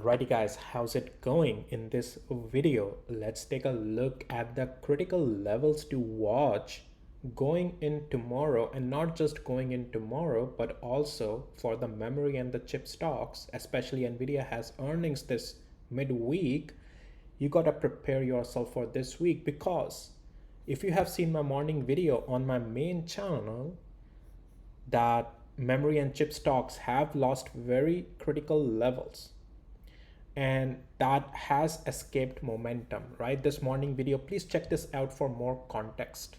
Alrighty guys, how's it going? In this video, let's take a look at the critical levels to watch going in tomorrow, and not just going in tomorrow, but also for the memory and the chip stocks, especially Nvidia has earnings this midweek. You gotta prepare yourself for this week, because if you have seen my morning video on my main channel, that memory and chip stocks have lost very critical levels, and that has escaped momentum. Right, this morning video, please check this out for more context,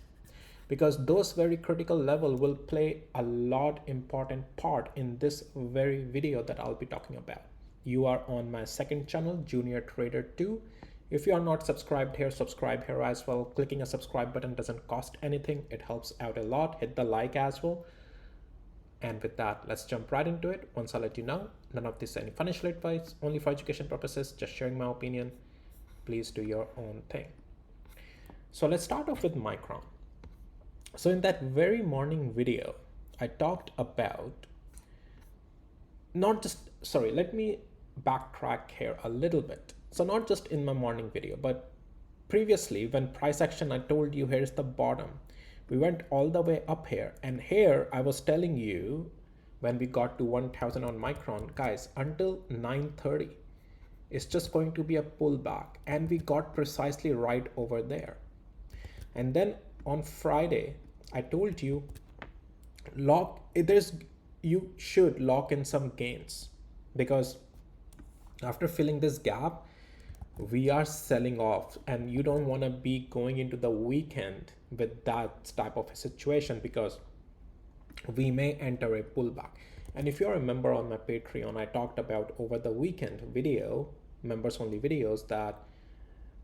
because those very critical level will play a lot important part in this very video that I'll be talking about. You are on my second channel, Junior Trader 2. If you are not subscribed here, subscribe here as well. Clicking a subscribe button doesn't cost anything, it helps out a lot. Hit the like as well. And with that, let's jump right into it. Once I let you know, none of this is any financial advice, only for education purposes, just sharing my opinion. Please do your own thing. So let's start off with Micron. So in that very morning video, I talked about let me backtrack here a little bit. So not just in my morning video, but previously when price action, I told you here's the bottom. We went all the way up here, and here I was telling you when we got to 1000 on Micron, guys, until 930 it's just going to be a pullback, and we got precisely right over there. And then on Friday I told you you should lock in some gains, because after filling this gap we are selling off, and you don't want to be going into the weekend with that type of a situation, because we may enter a pullback. And if you remember on my Patreon, I talked about over the weekend video, members only videos, that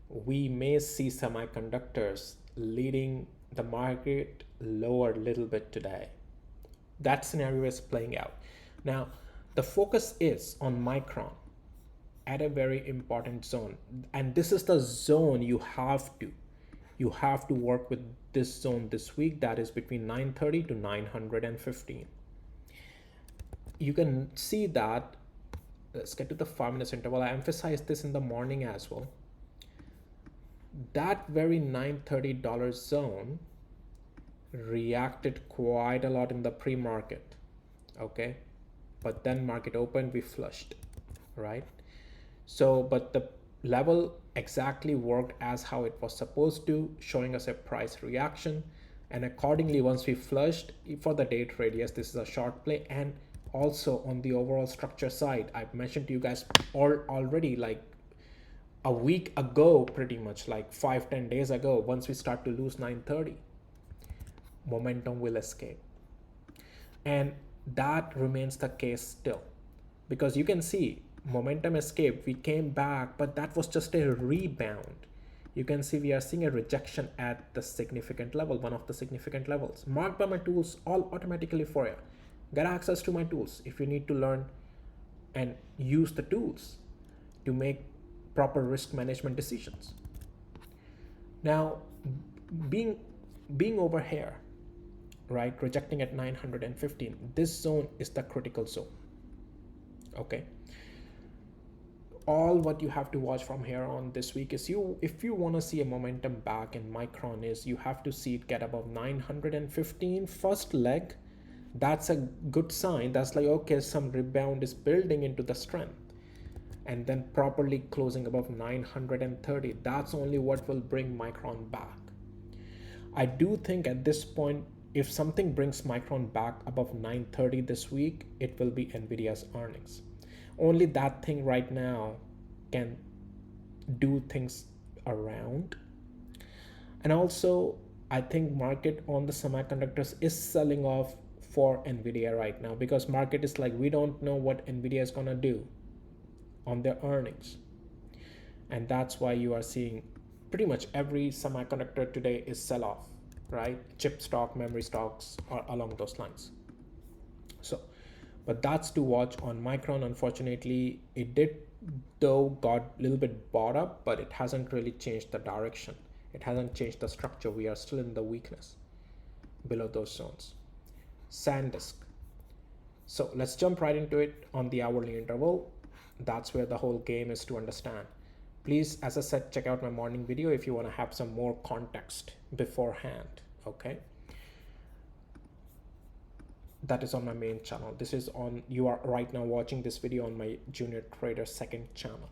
we may see semiconductors leading the market lower a little bit today. That scenario is playing out. Now the focus is on Micron at a very important zone, and this is the zone you have to work with. This zone this week, that is between 930 to 915. You can see that. Let's get to the 5 minutes interval. I emphasized this in the morning as well. That very $930 zone reacted quite a lot in the pre-market, okay, but then market opened, we flushed, right? So but the level exactly worked as how it was supposed to, showing us a price reaction. And accordingly, once we flushed for the day trade, yes, this is a short play. And also on the overall structure side, I've mentioned to you guys already, like a week ago, pretty much like 5-10 days ago, once we start to lose 930, momentum will escape. And that remains the case still, because you can see momentum escaped, we came back, but that was just a rebound. You can see we are seeing a rejection at the significant level, one of the significant levels, marked by my tools all automatically for you. Get access to my tools if you need to learn and use the tools to make proper risk management decisions. Now being over here, right, rejecting at 915, this zone is the critical zone, okay. All what you have to watch from here on this week is, if you want to see a momentum back in Micron, is you have to see it get above 915 first leg. That's a good sign. That's like, okay, some rebound is building into the strength, and then properly closing above 930. That's only what will bring Micron back. I do think at this point, if something brings Micron back above 930 this week, it will be Nvidia's earnings. Only that thing right now can do things around. And also, I think market on the semiconductors is selling off for Nvidia right now, because market is like, we don't know what Nvidia is gonna do on their earnings. And that's why you are seeing pretty much every semiconductor today is sell off, right? Chip stock, memory stocks are along those lines. So but that's to watch on Micron. Unfortunately, it did though got a little bit bought up, but it hasn't really changed the direction. It hasn't changed the structure. We are still in the weakness below those zones. Sandisk. So let's jump right into it on the hourly interval. That's where the whole game is to understand. Please, as I said, check out my morning video if you want to have some more context beforehand. Okay, that is on my main channel. This is on, you are right now watching this video on my Junior Trader second channel,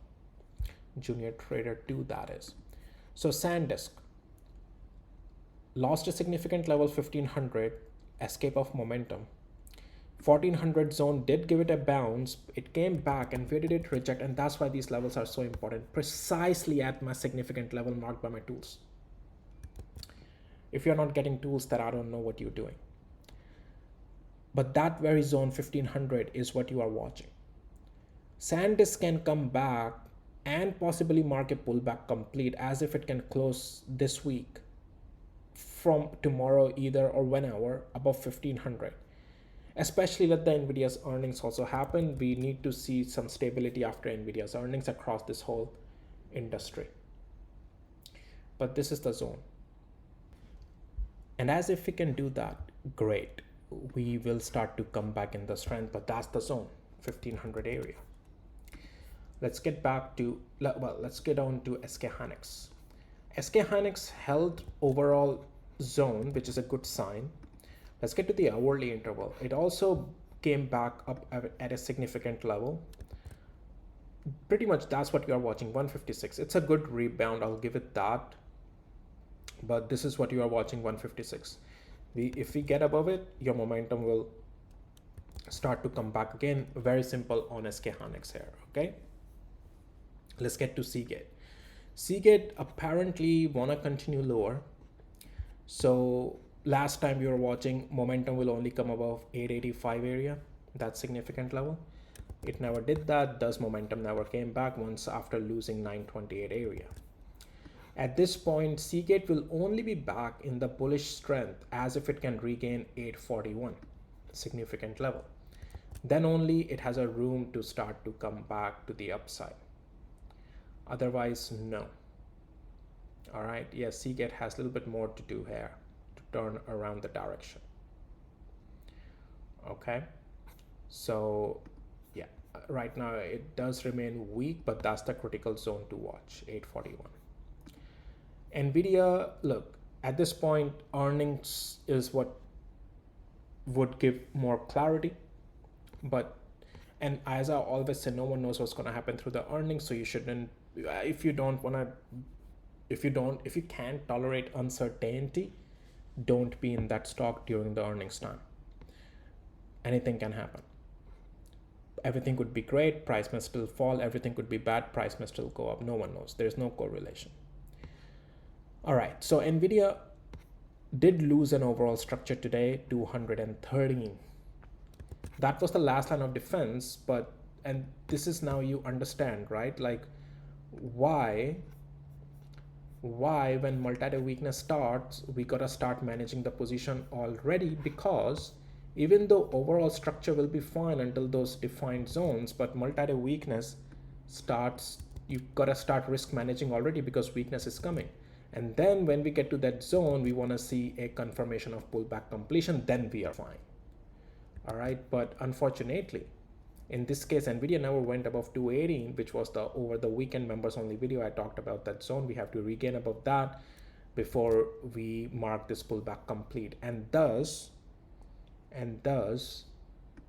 Junior Trader 2, that is. So Sandisk lost a significant level 1500, escape of momentum. 1400 zone did give it a bounce, it came back, and where did it reject? And that's why these levels are so important, precisely at my significant level marked by my tools. If you're not getting tools, then I don't know what you're doing. But that very zone 1500 is what you are watching. Sandisk can come back and possibly mark a pullback complete, as if it can close this week from tomorrow either or whenever above 1500. Especially let the Nvidia's earnings also happen. We need to see some stability after Nvidia's earnings across this whole industry. But this is the zone. And as if we can do that, great. We will start to come back in the strength, but that's the zone, 1500 area. Let's get back to, well, let's get on to SkHynix. SkHynix held overall zone, which is a good sign. Let's get to the hourly interval. It also came back up at a significant level. Pretty much that's what you are watching, 156. It's a good rebound, I'll give it that. But this is what you are watching, 156. If we get above it, your momentum will start to come back again. Very simple on SkHynix here, okay? Let's get to Seagate. Seagate apparently wanna continue lower. So last time you were watching, momentum will only come above 885 area, that significant level. It never did that, thus momentum never came back once after losing 928 area. At this point, Seagate will only be back in the bullish strength as if it can regain 841, significant level. Then only it has a room to start to come back to the upside. Otherwise, no. All right, yes, Seagate has a little bit more to do here to turn around the direction. Okay, so yeah, right now it does remain weak, but that's the critical zone to watch, 841. Nvidia, look, at this point, earnings is what would give more clarity, but, and as I always say, no one knows what's going to happen through the earnings, so you shouldn't, if you can't tolerate uncertainty, don't be in that stock during the earnings time. Anything can happen. Everything could be great, price may still fall. Everything could be bad, price may still go up. No one knows. There's no correlation. All right, so Nvidia did lose an overall structure today, 213. That was the last line of defense, but, and this is now you understand, right? Like why when multi-day weakness starts, we gotta start managing the position already, because even though overall structure will be fine until those defined zones, but multi-day weakness starts, you gotta start risk managing already because weakness is coming. And then when we get to that zone, we want to see a confirmation of pullback completion, then we are fine. All right, but unfortunately, in this case, Nvidia never went above 218, which was the over the weekend members only video. I talked about that zone. We have to regain above that before we mark this pullback complete. And thus,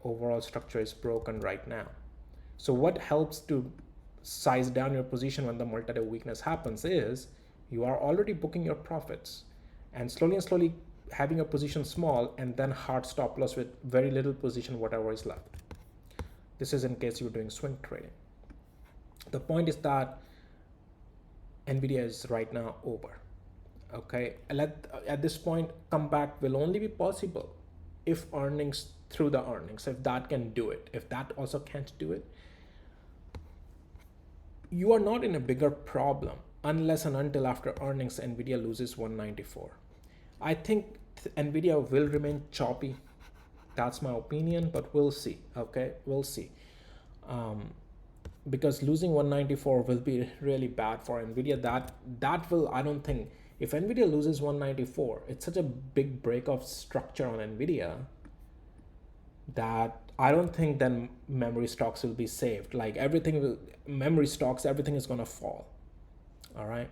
overall structure is broken right now. So what helps to size down your position when the multi-day weakness happens is you are already booking your profits and slowly having your position small and then hard stop loss with very little position, whatever is left. This is in case you're doing swing trading. The point is that Nvidia is right now over. Okay, at this point, comeback will only be possible if earnings, through the earnings, if that can do it. If that also can't do it, you are not in a bigger problem unless and until after earnings Nvidia loses 194. I think Nvidia will remain choppy. That's my opinion, but we'll see. Okay, we'll see. Because losing 194 will be really bad for Nvidia. That will, I don't think, if Nvidia loses 194, it's such a big break of structure on Nvidia that I don't think then memory stocks will be saved. Like everything will, memory stocks, everything is gonna fall. All right.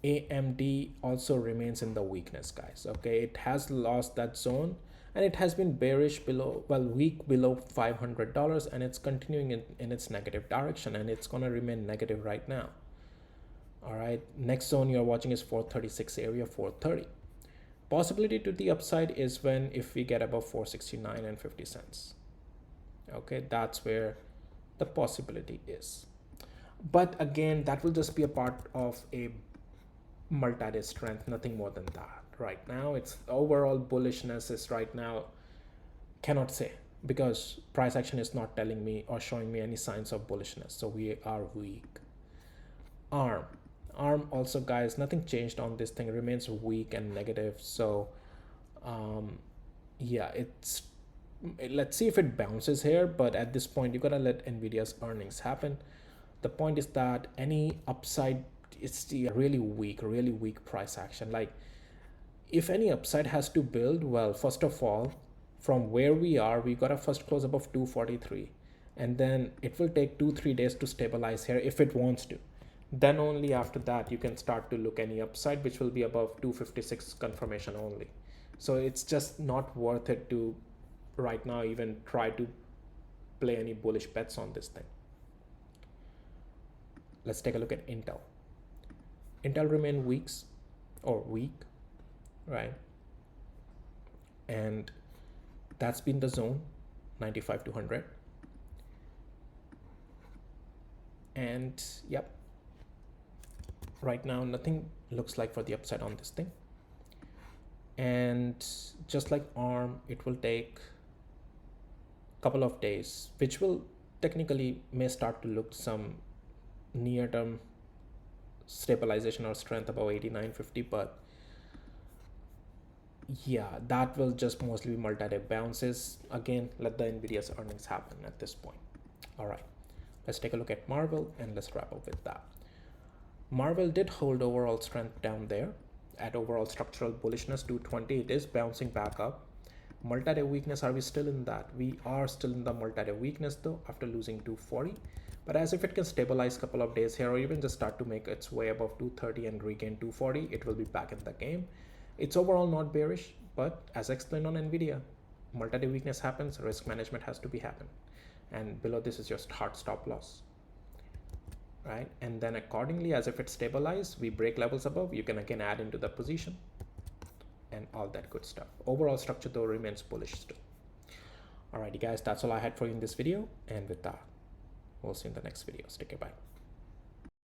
AMD also remains in the weakness, guys. Okay, it has lost that zone and it has been bearish below, well, weak below $500, and it's continuing in its negative direction, and it's gonna remain negative right now. All right, next zone you're watching is 436 area, 430. Possibility to the upside is when if we get above 469 and 50 cents. Okay, that's where the possibility is. But again, that will just be a part of a multi-day strength, nothing more than that. Right now, it's overall bullishness is right now, cannot say, because price action is not telling me or showing me any signs of bullishness. So we are weak. ARM also, guys, nothing changed on this thing, remains weak and negative. So yeah, let's see if it bounces here, but at this point you gotta let Nvidia's earnings happen. The point is that any upside, it's the really weak price action. Like if any upside has to build, well, first of all, from where we are, we gotta first close above 243, and then it will take 2-3 days to stabilize here if it wants to. Then only after that you can start to look any upside, which will be above 256 confirmation only. So it's just not worth it to right now even try to play any bullish bets on this thing. Let's take a look at Intel. Intel remain weak, right? And that's been the zone, 95 to 100. And yep, right now nothing looks like for the upside on this thing. And just like ARM, it will take a couple of days, which will technically may start to look some near-term stabilization or strength above 89.50, but yeah, that will just mostly be multi-day bounces. Again, let the Nvidia's earnings happen at this point. All right, let's take a look at Marvel and let's wrap up with that. Marvel did hold overall strength down there at overall structural bullishness 220. It is bouncing back up. Multi-day weakness, are we still in that? We are still in the multi-day weakness though, after losing 240. But as if it can stabilize a couple of days here, or even just start to make its way above 230 and regain 240, it will be back in the game. It's overall not bearish, but as explained on Nvidia, multi-day weakness happens, risk management has to be happen. And below this is your hard stop loss, right? And then accordingly, as if it stabilizes, we break levels above, you can again add into the position and all that good stuff. Overall structure though remains bullish still. Alrighty guys, that's all I had for you in this video. And with that, we'll see you in the next video. Take care, bye.